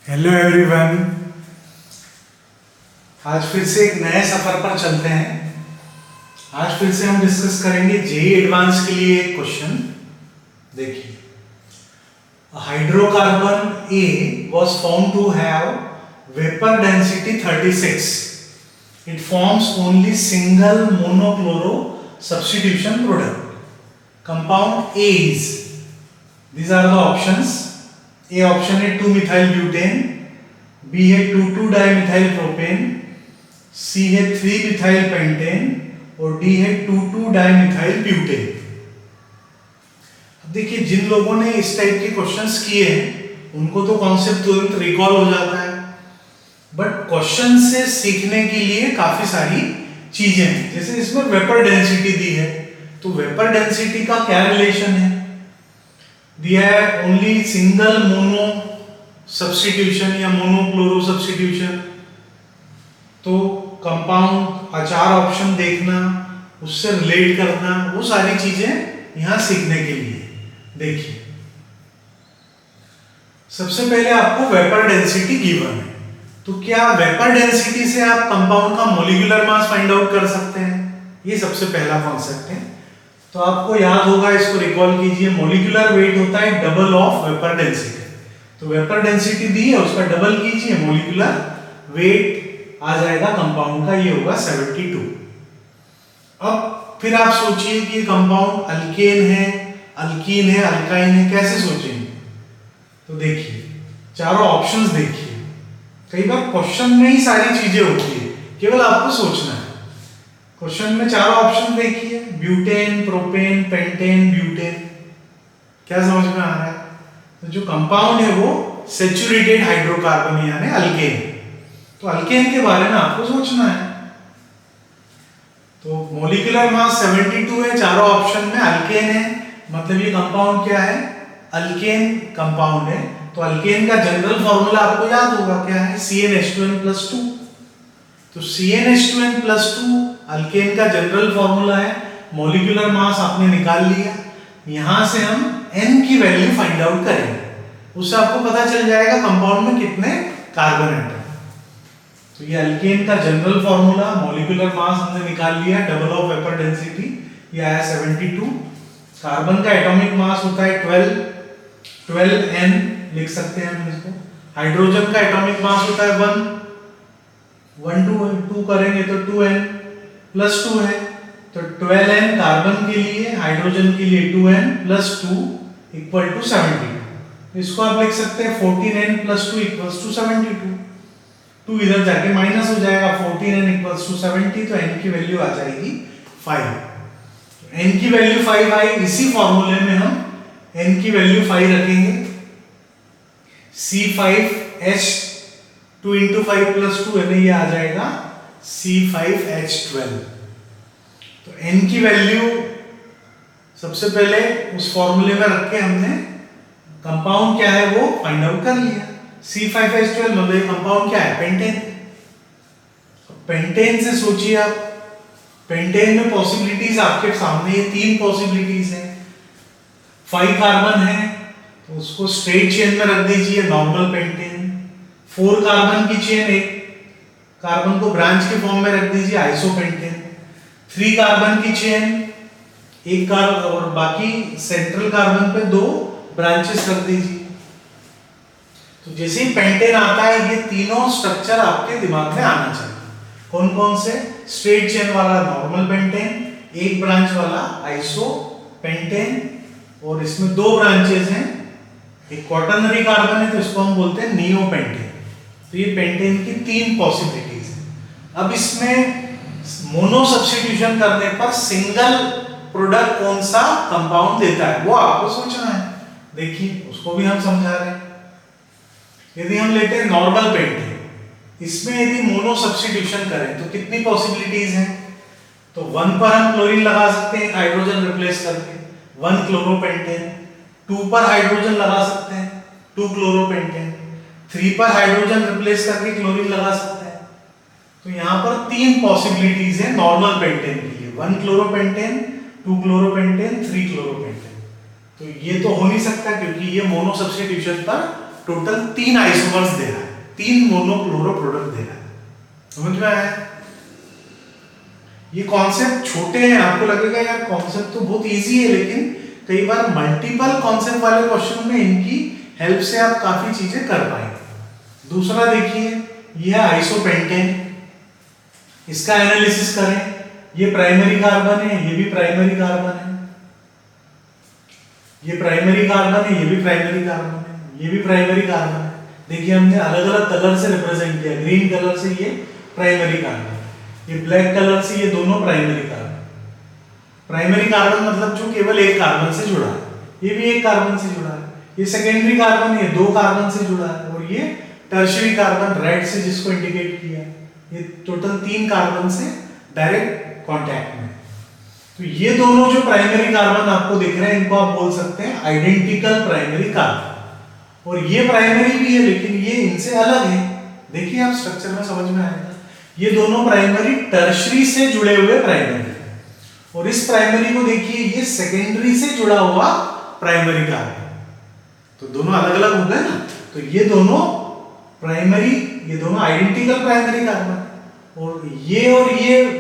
Hello everyone. आज फिर से एक नए सफर पर चलते हैं। आज फिर से हम डिस्कस करेंगे जेईई एडवांस के लिए एक क्वेश्चन। देखिए, hydrocarbon A was found to have vapor density 36. It forms only single monochloro substitution product. Compound A is, these are the options. A option है 2-methyl butane, B है 2,2-dimethyl propane, C है 3-methyl pentane और D है 2,2-dimethyl butane। अब देखिए, जिन लोगों ने इस टाइप के क्वेश्चंस किए हैं उनको तो कॉन्सेप्ट तुरंत रिकॉल हो जाता है, बट क्वेश्चन से सीखने के लिए काफी सारी चीजें हैं। जैसे इसमें वेपर डेंसिटी दी है, तो वेपर डेंसिटी का क्या रिलेशन है? दिया है ओनली सिंगल मोनो सब्स्टिट्यूशन या मोनोक्लोरो सब्स्टिट्यूशन। तो कंपाउंड चार ऑप्शन देखना, उससे रिलेट करना, वो सारी चीजें यहां सीखने के लिए। देखिए, सबसे पहले आपको वेपर डेंसिटी गिवन है, तो क्या वेपर डेंसिटी से आप कंपाउंड का मॉलिक्यूलर मास फाइंड आउट कर सकते हैं? ये सबसे पहला कॉन्सेप्ट है। तो आपको याद होगा, इसको रिकॉल कीजिए, मॉलिक्यूलर वेट होता है डबल ऑफ वेपर डेंसिटी। तो वेपर डेंसिटी दी है, उसका डबल कीजिए, मॉलिक्यूलर वेट आ जाएगा कंपाउंड का, ये होगा 72। अब फिर आप सोचिए कि कंपाउंड अल्केन है, अल्कीन है, अल्काइन है, कैसे सोचेंगे? तो देखिए, चारों ऑप्शंस देखिए। कई बार क्वेश्चन में ही सारी चीजें होती है, केवल आपको सोचना है। क्वेश्चन में चारों ऑप्शन देखिए, ब्यूटेन, प्रोपेन, पेंटेन, ब्यूटेन। क्या समझ में आ रहा है? तो जो कंपाउंड है वो सैचुरेटेड हाइड्रोकार्बन यानी अल्केन। तो अल्केन के बारे में आपको सोचना है। तो मॉलिक्यूलर मास 72 है, चारों ऑप्शन में अल्केन है, मतलब ये कंपाउंड क्या है? अल्केन कंपाउंड है। तो अल्केन का जनरल फॉर्मूला आपको याद होगा, क्या है? CnH2n+2। तो CnH2n+2 अल्केन का जनरल फॉर्मूला है। मॉलिक्यूलर मास आपने निकाल लिया, यहां से हम N की वैल्यू फाइंड आउट करेंगे, उससे आपको पता चल जाएगा कंपाउंड में कितने कार्बन एटम। तो ये अल्केन का जनरल फॉर्मूला, मॉलिक्यूलर मास हमने निकाल लिया, डबल ऑफ वेपर डेंसिटी, ये आया 72। कार्बन का एटॉमिक मास होता है 12N लिख सकते हैं हम इसको। हाइड्रोजन का एटॉमिक मास होता है 2 करेंगे तो 2N+2 है, तो 12N कार्बन के लिए, हाइड्रोजन के लिए 2N+2 = 72। इसको आप लिख सकते हैं 14N+2 = 72। 2 इधर जाके माइनस हो जाएगा, 14N = 70, तो N की वैल्यू आ जाएगी 5। N की वैल्यू 5 आई, इसी फॉर्मूले में हम N की वैल्यू 5 रखेंगे। C5H 2 × 5 + 2 यानी ये आ जाएगा C5H12। तो N की वैल्यू सबसे पहले उस फॉर्मूले में रख के हमने कंपाउंड क्या है वो फाइंड आउट कर लिया। C5H12 मतलब कंपाउंड क्या है? पेंटेन। पेंटेन से सोचिए आप, पेंटेन में पॉसिबिलिटीज आपके सामने, ये 3 पॉसिबिलिटीज हैं। 5 कार्बन है तो उसको स्ट्रेट चेन में रख दीजिए, नॉर्मल पेंटेन। 4 कार्बन की चेन, एक कार्बन को ब्रांच के फॉर्म में रख दीजिए, आइसोपेंटेन। 3 कार्बन की चेन, एक कार्बन और बाकी सेंट्रल कार्बन पे 2 ब्रांचेस रख दीजिए। तो जैसे ही पेंटेन आता है, ये तीनों स्ट्रक्चर आपके दिमाग में आना चाहिए। कौन कौन से? स्ट्रेट चेन वाला नॉर्मल पेंटेन, एक ब्रांच वाला आइसोपेंटेन, और इसमें 2 ब्रांचेस हैं। एक क्वाटरनरी कार्बन है तो इसको हम बोलते हैं नियोपेंटेन। तो ये पेंटेन की 3 पॉसिबिलिटीज हैं। अब इसमें मोनो सब्स्टिट्यूशन करने पर सिंगल प्रोडक्ट कौन सा कंपाउंड देता है वो आपको सोचना है। देखिए, उसको भी हम समझा रहे हैं। यदि हम लेते हैं नॉर्मल पेंटेन, इसमें यदि मोनो सब्स्टिट्यूशन करें तो कितनी पॉसिबिलिटीज हैं? तो 1 पर हम क्लोरीन लगा सकते हैं हाइड्रोजन रिप्लेस करके, 1 क्लोरोपेंटेन। 2 पर हाइड्रोजन लगा सकते हैं, 2 क्लोरोपेंटेन। 3 पर हाइड्रोजन रिप्लेस करके क्लोरीन लगा सकते हैं। तो यहाँ पर 3 पॉसिबिलिटीज है नॉर्मल पेंटेन के लिए, 1 क्लोरोपेंटेन, 2 क्लोरोपेंटेन, 3 क्लोरोपेंटेन। तो ये तो हो नहीं सकता क्योंकि ये मोनो सब्स्टिट्यूशन पर टोटल 3 आइसोमर्स दे रहा है, 3 मोनोक्लोरो प्रोडक्ट दे रहा है। समझ में आया? ये कॉन्सेप्ट छोटे हैं, आपको लगेगा यार कॉन्सेप्ट तो बहुत इजी है, लेकिन कई बार मल्टीपल कॉन्सेप्ट वाले क्वेश्चन में इनकी हेल्प से आप काफी चीजें कर पाएंगे। दूसरा देखिए, यह है आइसोपेंटेन, इसका एनालिसिस करें। ये प्राइमरी कार्बन है, ये भी प्राइमरी कार्बन है, ये प्राइमरी कार्बन है, ये भी प्राइमरी कार्बन है, ये भी प्राइमरी कार्बन है। देखिए हमने अलग अलग कलर से रिप्रेजेंट किया, ग्रीन कलर से ये प्राइमरी कार्बन, ये ब्लैक कलर से ये दोनों प्राइमरी कार्बन। प्राइमरी कार्बन मतलब जो केवल एक कार्बन से जुड़ा है, ये भी एक कार्बन से जुड़ा है। ये सेकेंडरी कार्बन, ये 2 कार्बन से जुड़ा है, और ये टर्शियरी कार्बन रेड से जिसको इंडिकेट किया है, ये टोटल 3 कार्बन से डायरेक्ट कांटेक्ट में। तो ये दोनों जो प्राइमरी कार्बन आपको दिख रहे हैं, इनको आप बोल सकते हैं आइडेंटिकल प्राइमरी कार्बन। और ये प्राइमरी भी है, लेकिन ये इनसे अलग है। देखिए आप स्ट्रक्चर में समझ में आएगा, ये दोनों प्राइमरी टर्शियरी से जुड़े हुए प्राइमरी, और इस प्राइमरी को देखिए ये सेकेंडरी से जुड़ा हुआ प्राइमरी कार्बन। तो दोनों अलग अलग हो गए ना, तो ये दोनों प्राइमरी, ये दोनों आइडेंटिकल प्राइमरी कार्बन। और ये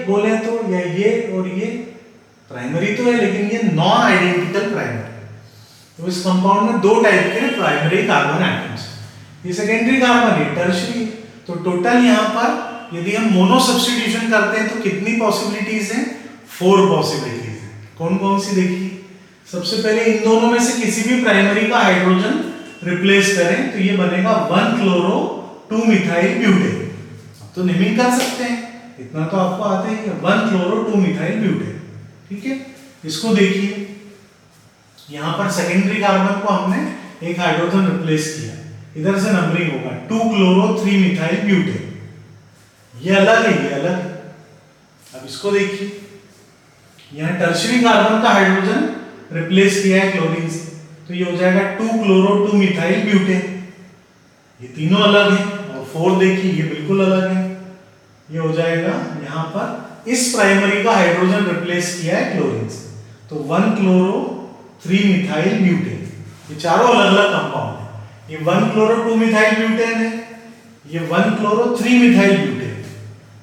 बोले तो, या ये और ये प्राइमरी तो है, लेकिन ये नॉन आइडेंटिकल प्राइमरी। तो इस कंपाउंड में 2 टाइप के प्राइमरी कार्बन एटम्स, ये सेकेंडरी कार्बन, ये टर्शियरी। तो टोटल यहाँ पर यदि हम मोनो सब्स्टिट्यूशन करते हैं तो कितनी पॉसिबिलिटीज हैं? 4 पॉसिबिलिटीज हैं। कौन कौन सी देखिए? सबसे पहले इन दोनों में से किसी भी प्राइमरी का हाइड्रोजन रिप्लेस करें तो ये बनेगा 1 क्लोरो 2 मिथाइल ब्यूटेन। तो नेमिंग कर सकते हैं, इतना तो आपको आता ही है, 1 क्लोरो 2 मिथाइल ब्यूटेन। ठीक है, इसको देखिए, यहां पर सेकेंडरी कार्बन को हमने एक हाइड्रोजन रिप्लेस किया, इधर से नंबरिंग होगा 2 क्लोरो 3 मिथाइल ब्यूटेन। ये अलग है, ये अलग है। अब इसको देखिए, यहां टर्शियरी कार्बन का हाइड्रोजन रिप्लेस किया है क्लोरीन से, तो ये हो जाएगा 2 क्लोरो 2 मिथाइल ब्यूटेन। ये तीनों अलग हैं। और 4 देखिए, ये बिल्कुल अलग है, ये हो जाएगा यहां पर इस प्राइमरी का हाइड्रोजन रिप्लेस किया है क्लोरीन से, तो 1 क्लोरो 3 मिथाइल ब्यूटेन। ये चारों अलग अलग कंपाउंड है। ये 1 क्लोरो 2 मिथाइल ब्यूटेन है, ये 1 क्लोरो 3 मिथाइल ब्यूटेन,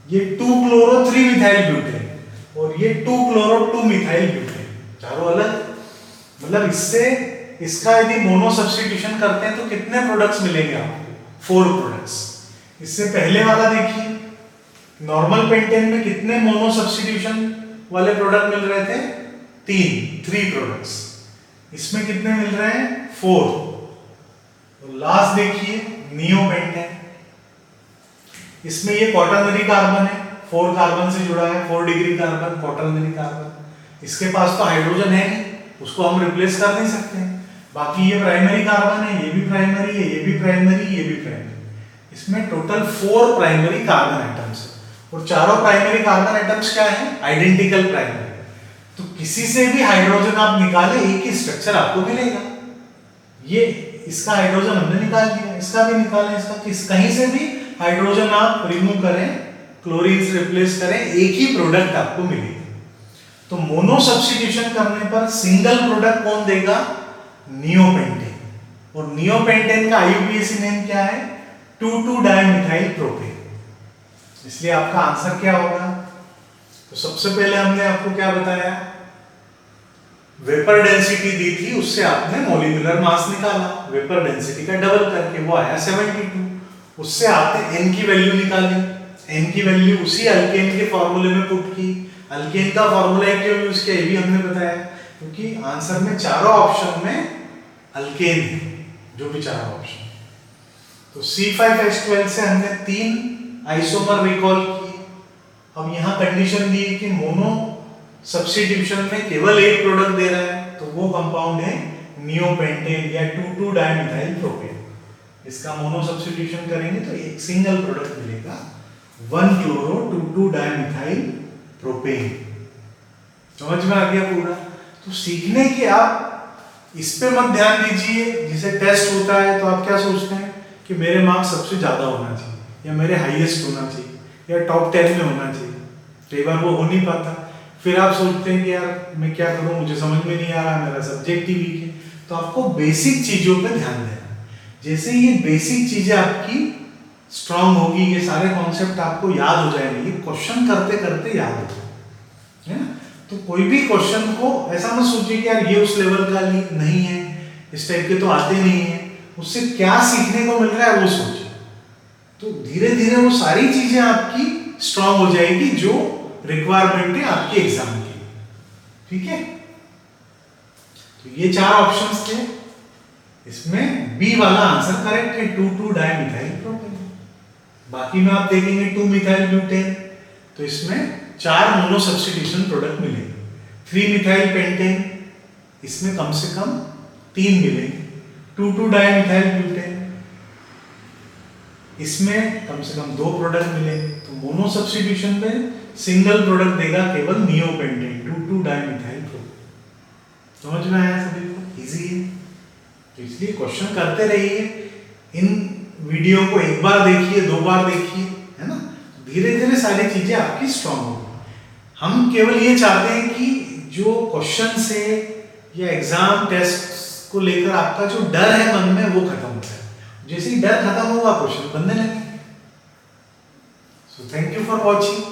ये 2 क्लोरो 3 मिथाइल ब्यूटेन, और ये 2 क्लोरो 2 मिथाइल ब्यूटेन। चारों अलग, मतलब इससे इसका यदि मोनो सब्स्टिट्यूशन करते हैं तो कितने प्रोडक्ट्स मिलेंगे आपको? 4 प्रोडक्ट्स। इससे पहले वाला देखिए, नॉर्मल पेंटेन में कितने मोनो सब्स्टिट्यूशन वाले प्रोडक्ट मिल रहे थे? 3 प्रोडक्ट्स। इसमें कितने मिल रहे हैं? 4। तो लास्ट देखिए नियो पेंटेन, इसमें ये क्वाटरनरी कार्बन है, 4 कार्बन से जुड़ा है, 4 डिग्री कार्बन, क्वाटरनरी कार्बन। इसके पास तो हाइड्रोजन है नहीं, उसको हम रिप्लेस कर नहीं सकते हैं। बाकी ये प्राइमरी कार्बन है, ये भी प्राइमरी है, ये भी प्राइमरी, ये भी प्राइमरी। इसमें टोटल 4 प्राइमरी कार्बन एटम्स है, और चारों प्राइमरी कार्बन एटम्स क्या है? Identical primary. तो किसी से भी हाइड्रोजन आप निकाले, एक ही स्ट्रक्चर आपको मिलेगा। ये इसका हाइड्रोजन हमने निकाल दिया, इसका भी निकालें, इसका कहीं से भी हाइड्रोजन आप रिमूव करें, क्लोरीन से रिप्लेस करें, एक ही प्रोडक्ट आपको मिलेगा। तो मोनो सब्स्टिट्यूशन करने पर सिंगल प्रोडक्ट कौन देगा? नियोपेंटेन। और नियोपेंटेन का आईयूपीएसी नेम क्या है? 2,2-डाइमिथाइल प्रोपेन। इसलिए आपका आंसर क्या होगा? तो सबसे पहले हमने आपको क्या बताया? वेपर डेंसिटी दी थी, उससे आपने मोलिकुलर मास निकाला, वेपर डेंसिटी का डबल करके, वो आया 72। उससे आपने n की वैल्यू निकाली, n की वैल्यू उसी अल्केन के फॉर्मूले में पुट की। अल्केन का फॉर्मूला क्यों यूज किया, ये भी हमने बताया, क्योंकि आंसर में चारों ऑप्शन में अल्केन है, जो भी चारों ऑप्शन। तो C5H12 से हमने 3 आइसोमर रिकॉल किए। अब यहाँ कंडीशन दी कि मोनो सब्स्टिट्यूशन में केवल एक प्रोडक्ट दे रहा है, तो वो कंपाउंड है नियोपेंटेन या 2,2-डाइमिथाइल प्रोपेन। इसका मोनो सब्स्टिट्यूशन करेंगे तो एक सिंगल प्रोडक्ट मिलेगा, 1 क्लोरो 2,2-डाइमिथाइल प्रोपेन। समझ में आ गया पूरा? तो सीखने की आप इस पे मत ध्यान दीजिए, जिसे टेस्ट होता है तो आप क्या सोचते हैं कि मेरे मार्क्स सबसे ज्यादा होना चाहिए, या मेरे हाईएस्ट होना चाहिए, या टॉप 10 में होना चाहिए। कई बार वो हो नहीं पाता, फिर आप सोचते हैं कि यार मैं क्या करूं, मुझे समझ में नहीं आ रहा, मेरा सब्जेक्ट ही वीक है। तो आपको बेसिक चीजों पे ध्यान देना। जैसे ये बेसिक चीजें आपकी स्ट्रांग होगी, ये सारे कॉन्सेप्ट आपको याद हो जाएंगे, ये क्वेश्चन करते करते याद हो है ना। तो कोई भी क्वेश्चन को ऐसा मत सोचिए कि यार ये उस लेवल का नहीं है, इस टाइप के तो आते नहीं है, उससे क्या सीखने को मिल रहा है वो सोचिए। तो धीरे धीरे वो सारी चीजें आपकी स्ट्रांग हो जाएगी जो रिक्वायरमेंट है आपके एग्जाम की। ठीक है, तो ये 4 ऑप्शंस थे, इसमें बी वाला आंसर करेक्ट है, 2,2 डाइमिथाइल प्रोपेन। बाकी में आप देखेंगे 2 मिथाइल ब्यूटेन, तो इसमें 4 मोनो सब्स्टिट्यूशन प्रोडक्ट मिलेंगे। 3 मिथाइल पेंटेन, इसमें कम से कम 3 मिलेंगे। 2,2 डाइमिथाइल ब्यूटेन, इसमें कम से कम 2 प्रोडक्ट मिलेंगे। तो मोनो सब्स्टिट्यूशन पे सिंगल प्रोडक्ट देगा केवल नियोपेंटेन, 2,2 डाइमिथाइल प्रोपेन। समझ में आया सभी को? इजी है। तो इसलिए क्वेश्चन करते रहिए, इन वीडियो को एक बार देखिए, 2 बार देखिए, है ना। धीरे धीरे सारी चीजें आपकी स्ट्रांग होगी। हम केवल ये चाहते हैं कि जो क्वेश्चन से या एग्जाम टेस्ट को लेकर आपका जो डर है मन में वो खत्म हो जाए। जैसे ही डर खत्म होगा क्वेश्चन बनने लगेंगे। So thank you for watching.